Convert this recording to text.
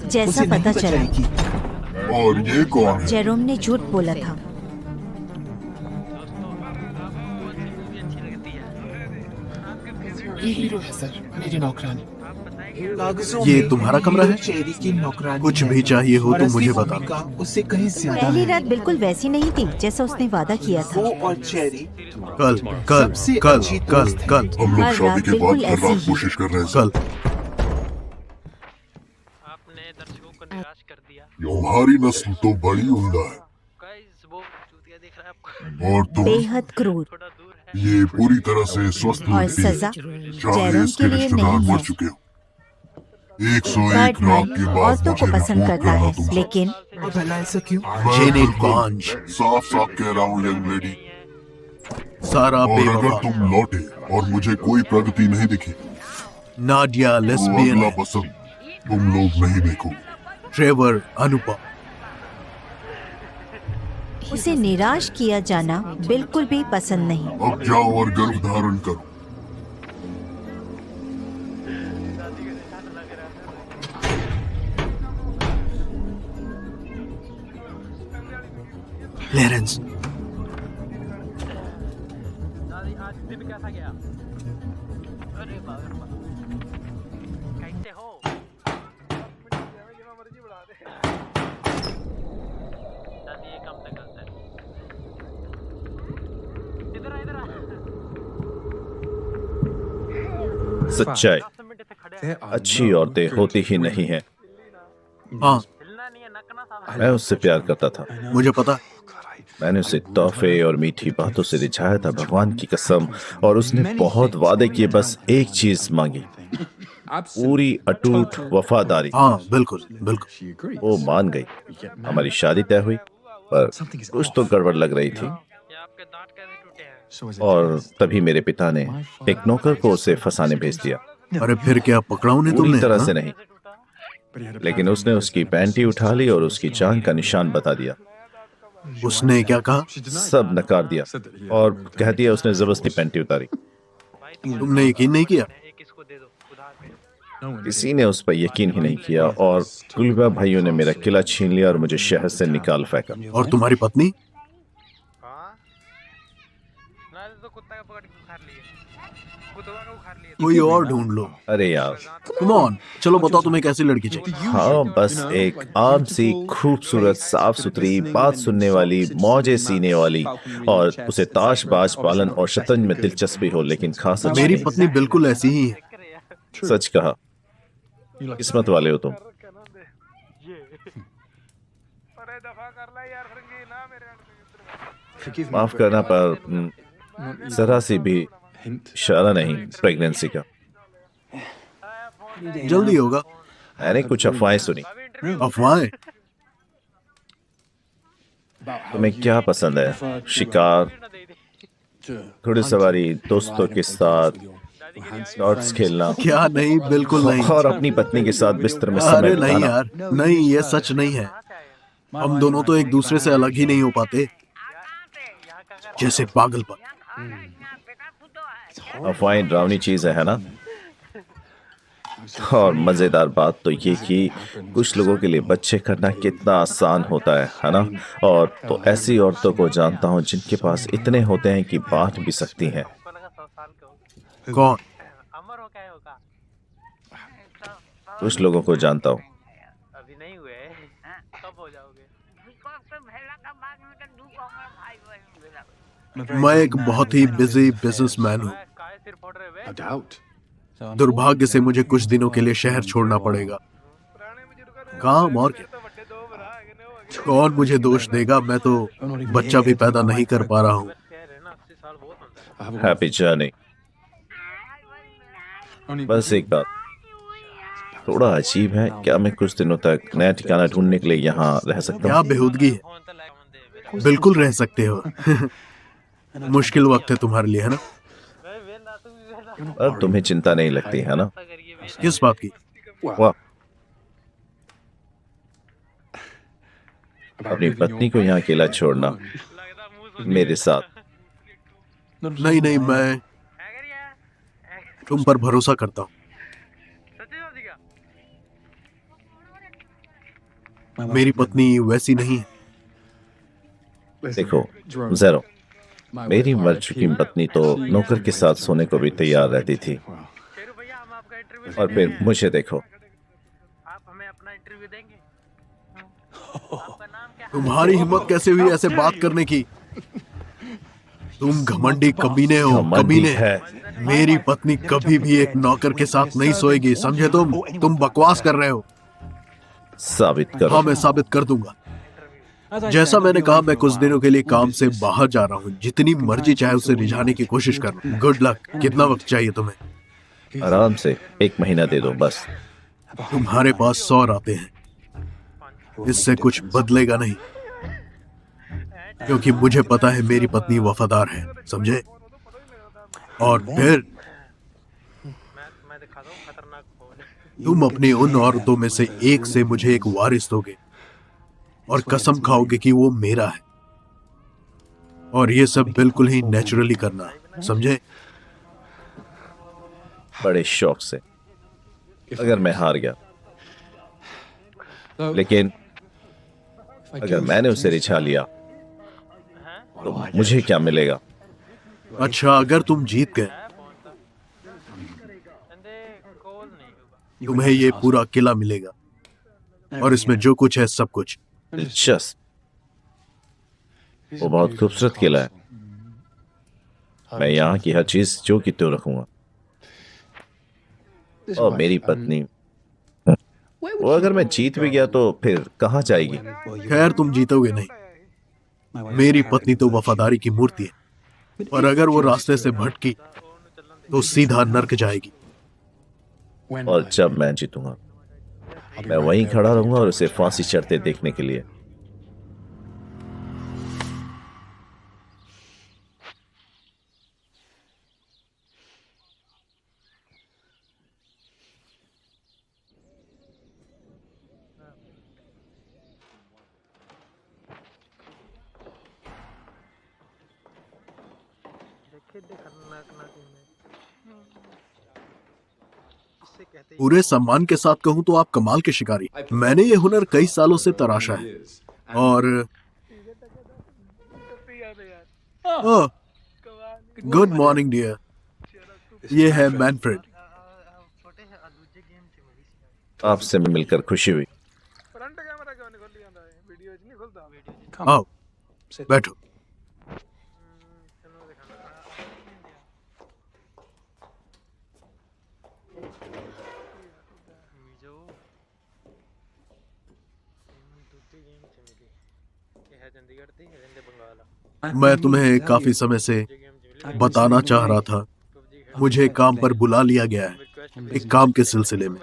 जैसा पता चला, और ये कौन है? जेरोम ने झूठ बोला था। ये हीरो है सर, मेरी नौकरानी। ये तुम्हारा कमरा है? चेरी की नौकरानी कुछ है। भी चाहिए हो और तो असली मुझे भूमिका उससे कहीं ज्यादा पहली है। रात बिल्कुल वैसी नहीं थी जैसा उसने वादा किया था। वो और चेरी कल कल सबसे कल अच्छी कल दोस्त है। कल हम लोग हर शादी रात के बाद बिल्कुल हर ऐसी रात ही। कोशिश कर रहे हैं कल आपने दर्शकों को निराश कर दिया। तुम्हारी नस्ल तो बड़ी उम्दा है गाइस वो चूतिया दिख रहा है आपको? और तुम बेहद क्रूर थोड़ा दूर है। ये पूरी तरह से स्वस्थ और लगती है। सजा चाहे जेरोम इसके के लिए रिश्तेदार नहीं मर है। चुके हो। 101 रात के बैटमैन बाद औरतों मुझे को पसंद रिपोर्ट करता करना है, तुमसे। लेकिन और भला ऐसा क्यों? मैं जेनेट बिल्कुल बांझ, साफ साफ कह रहा हूँ यंग लेडी, सारा और अगर बेवफा, तुम लौटे और मुझे कोई प्रगति नहीं दिखी नाडिया तो लेस्बियन अगला है, पसंद तुम लोग नहीं देखो। ट्रेवर अनुपम। उसे निराश किया जाना बिल्कुल भी पसंद नहीं। अब जाओ और गर्भ धारण करो। क्लेरेंस, दादी आज दिन कैसा गया? अरे बाप रे बाप। कैसे हो? दादी ये काम तक करता है। इधर आ। सच्चाई 10 मिनट से खड़े हैं। अच्छी औरतें होती ही नहीं हैं। हाँ हिलना नहीं है, नकना साहब। मैं उससे प्यार करता था। मुझे पता। मैंने उसे तोहफे और मीठी बातों से रिझाया था, भगवान की कसम। और उसने बहुत वादे किए, बस एक चीज मांगी, पूरी अटूट वफादारी। हाँ बिल्कुल बिल्कुल। वो मान गई। हमारी शादी तय हुई, पर कुछ तो गड़बड़ लग रही थी। ये आपके दांत कैसे टूटे हैं? और तभी मेरे पिता ने एक नौकर को उसे फंसाने भेज दिया। अरे फिर क्या पकड़ा उन्हें पूरी तुमने? तरह हाँ? से नहीं, लेकिन उसने उसकी पैंटी उठा ली और उसकी जान का निशान बता दिया। उसने क्या कहा? सब नकार दिया और कह दिया उसने जबरदस्ती पैंटी उतारी। तुमने यकीन नहीं किया? एक इसको दे दो उधार पे। किसी ने उस पर यकीन ही नहीं किया और कुलबा भाइयों ने मेरा किला छीन लिया और मुझे शहर से निकाल फेंका। और तुम्हारी पत्नी? हाँ ना तो कुत्ता का पकड़ के उखाड़ लिए, कुत्ता का उखाड़ लिए। कोई और ढूंढ लो। अरे यार, कम ऑन, चलो बताओ तुम्हें कैसी लड़की चाहिए। हाँ बस एक आम सी खूबसूरत साफ सुथरी बात सुनने वाली मौजे सीने वाली और उसे ताशबाज पालन और शतरंज में दिलचस्पी हो, लेकिन खास अच्छी मेरी नहीं। पत्नी बिल्कुल ऐसी ही है। सच कहा, किस्मत वाले हो तुम। अरे दफा कर ला यार फरंगी ना मेरे। माफ करना पर जरा सी भी इशारा नहीं प्रेगनेंसी का। जल्दी होगा। मैंने कुछ अफवाहें सुनी। अफवाहें? तुम्हें क्या पसंद है? शिकार, घोड़ी सवारी, दोस्तों के साथ डॉट्स खेलना क्या नहीं, बिल्कुल नहीं। और अपनी पत्नी के साथ बिस्तर में समय अरे नहीं बिताना। यार, नहीं, ये सच नहीं है। हम दोनों तो एक दूसरे से अलग ही नहीं हो पाते, जैसे पागलपन। अफवाहें डरावनी चीज है ना? और मजेदार बात तो ये कि कुछ लोगों के लिए बच्चे करना कितना आसान होता है ना? और तो ऐसी औरतों को जानता हूँ जिनके पास इतने होते हैं कि बांट भी सकती हैं। हमको लगा 100 साल का हो। कौन? अमर हो क्या होगा? कुछ लोगों को जानता हूँ। अभी नहीं हुए, कब हो जाओगे? मैं एक बहुत ही बिजी बिजनेसमैन हूँ। काय सिर फोड़ रहे हुए? दुर्भाग्य से मुझे कुछ दिनों के लिए शहर छोड़ना पड़ेगा। काम और क्या? कौन मुझे दोष देगा? मैं तो बच्चा भी पैदा नहीं कर पा रहा हूँ। कह रहे ना 80 साल बहुत होता है। Happy journey. बस एक बात थोड़ा अजीब है, क्या मैं कुछ दिनों तक नया ठिकाना ढूंढने के लिए यहाँ रह सकता क्या हूँ? बेहूदगी है? फोन तो लाइक दे। बिल्कुल रह सकते हो। मुश्किल वक्त है तुम्हारे लिए, है ना? मैं वेंदा तू भी वेंदा। अब तुम्हें चिंता नहीं लगती है ना? किस बात की? वाह, अपनी पत्नी को यहाँ अकेला छोड़ना लगता मुंह मेरे साथ। नहीं नहीं, मैं तुम पर भरोसा करता हूँ। सच्ची बात का। मेरी पत्नी वैसी नहीं है। देखो ज़ेरो, मेरी मर चुकी पत्नी तो नौकर के साथ सोने को भी तैयार रहती थी। शेरू भैया हम आपका इंटरव्यू और फिर मुझे देखो, आप हमें अपना इंटरव्यू देंगे? आपका नाम क्या है? तुम्हारी हिम्मत कैसे हुई ऐसे बात करने की? तुम घमंडी कमीने हो, घमंडी कमीने। है। मेरी पत्नी कभी भी एक नौकर के साथ नहीं सोएगी, समझे तुम बकवास कर रहे हो। साबित करो। हाँ, मैं साबित कर दूंगा। जैसा मैंने कहा, मैं कुछ दिनों के लिए काम से बाहर जा रहा हूँ। जितनी मर्जी चाहे उसे रिझाने की कोशिश करना। Good luck. कितना वक्त चाहिए तुम्हें? आराम से 1 महीना दे दो बस। तुम्हारे पास 100 रातें हैं, इससे कुछ बदलेगा नहीं, क्योंकि मुझे पता है मेरी पत्नी वफादार है, समझे? और फिर मैं दिखा दूं खतरनाक फोन। तुम अपनी उन औरतों में से एक से मुझे एक वारिस दोगे और कसम खाओगे कि वो मेरा है। और ये सब बिल्कुल ही नेचुरली करना, समझे? बड़े शौक से। अगर मैं हार गया, लेकिन अगर मैंने उसे रिझा लिया तो मुझे क्या मिलेगा? अच्छा, अगर तुम जीत गए, कॉल नहीं होगा। तुम्हें ये पूरा किला मिलेगा और इसमें जो कुछ है सब कुछ। दिलचस्प। वो बहुत खूबसूरत किला है। मैं यहाँ की हर चीज जो की त्यों रखूंगा। और मेरी पत्नी, वो अगर मैं जीत भी गया तो फिर कहाँ जाएगी? खैर, तुम जीतोगे नहीं। मेरी पत्नी तो वफादारी की मूर्ति है, और अगर वो रास्ते से भटकी तो सीधा नर्क जाएगी। और जब मैं जीतूंगा, मैं वहीं खड़ा रहूंगा और उसे फांसी चढ़ते देखने के लिए। पूरे सम्मान के साथ कहूं तो आप कमाल के शिकारी। मैंने ये हुनर कई सालों से तराशा है। और गुड मॉर्निंग डियर, ये है मैनफ्रेड। आपसे मिलकर खुशी हुई। फ्रंट कैमरा क्यों नहीं खोली ਜਾਂਦਾ है? वीडियो च नहीं खुलता। आओ बैठो। चलो दिखाना। मिजो दूसरी गेम से मिली। ये है चंडीगढ़ थी, ये रहंदे बंगाल। मैं तुम्हें काफी समय से बताना चाह रहा था, मुझे काम पर बुला लिया गया है, एक काम के सिलसिले में।